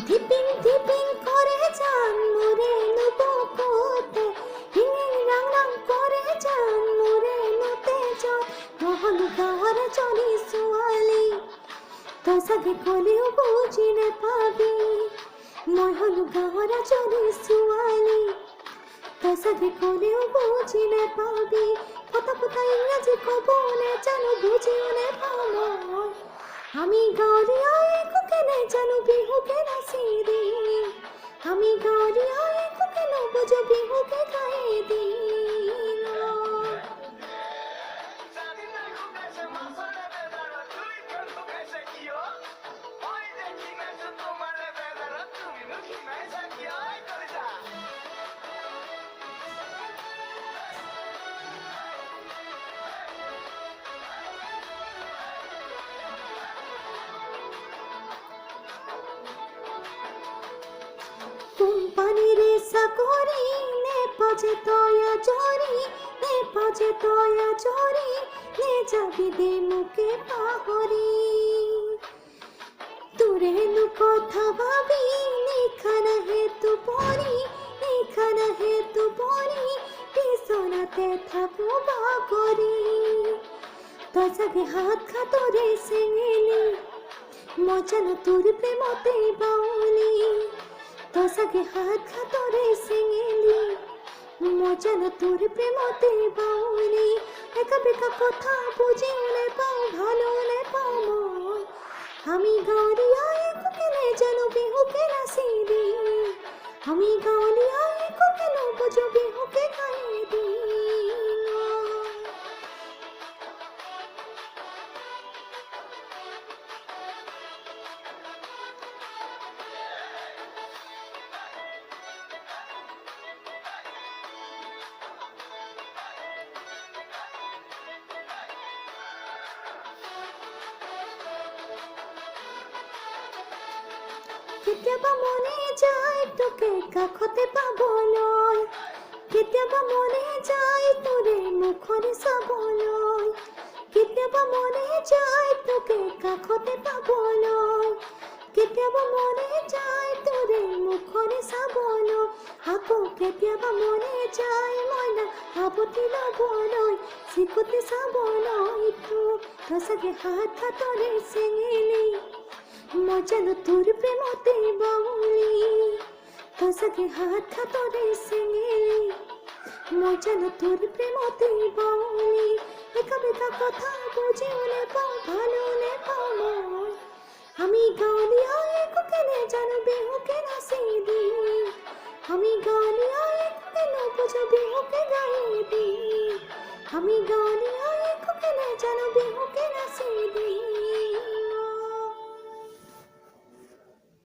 ধিপিং ধিপিং করে যান মোরে নুবুকুতে, হিং রাং রাং করে যান মোরে নুতে জন, মহল গাওয়ার চলি সুয়ালি তো সাগে কলিও বুঝিনে পাবি, মহল গাওয়ার চলি সুয়ালি তো সাগে কলিও বুঝিনে পাবি, কথা কথা ইংরেজি কবনে জানো বুঝিও নে পাময়, আমি গাওরিয়া কুকেনে জানো বিহুকে নাসিরি, আমি গাওরিয়া কুকেনে বুঝো বিহুকে গায়ে দিন। কোম্পানির চাকরি নে পাজে তয়া জরি, নে পাজে তয়া জরি, নে যাবি দে মুকে পাহরি, তোরে নু কথা ভাবি নিখানা হেতু পরি, নিখানা হেতু পরি, পিছনাতে থাকো বাগরি, তোর সাথে হাত খা তোরে সেঙেলি, মজা না তোর প্রেমতে বাউলি, তোর সাথে হাত খা তোরে সেঙেলি, মজা না তোর প্রেমতে বাউলি, একা বেকা কথা বুঝিও নে পাও ভালো নে পাও মন, আমি গাওরিয়া কুকেনে জানো বিহুকে নাসিরি, আমি গাওরিয়া কুকেনে বুঝো বিহুকে গায়ে দিন। কেতিয়াবা মনে যায় তোকে কাষতে পাবলৈ, কেতিয়াবা মনে যায় তোৰে মুখৰে চাবলৈ, কেতিয়াবা মনে যায় তোকে কাষতে পাবলৈ, কেতিয়াবা মনে যায় তোৰে মুখৰে চাবলৈ, আকৌ কেতিয়াবা মনে যায় মইনা সাৱটি ল'বলৈ, চিকুটি চাবলৈ তোক, তই চাগে হাত হাতৰে চেঙেলি, মজা না তোর প্রেমতে বাউলি, তোর সাথে হাত খা তোরে সেঙেলি, মজা না তোর প্রেমতে বাউলি, একা বেকা কথা বুঝিও নে পাও ভালো নে পাও মন, আমি গাওলিয়া কুকেনে জানো বিহুকে নাসিরি, আমি গাওলিয়া কুকেনে বুঝো বিহুকে গায়ে দিন, আমি গাওলিয়া কুকেনে জানো বিহু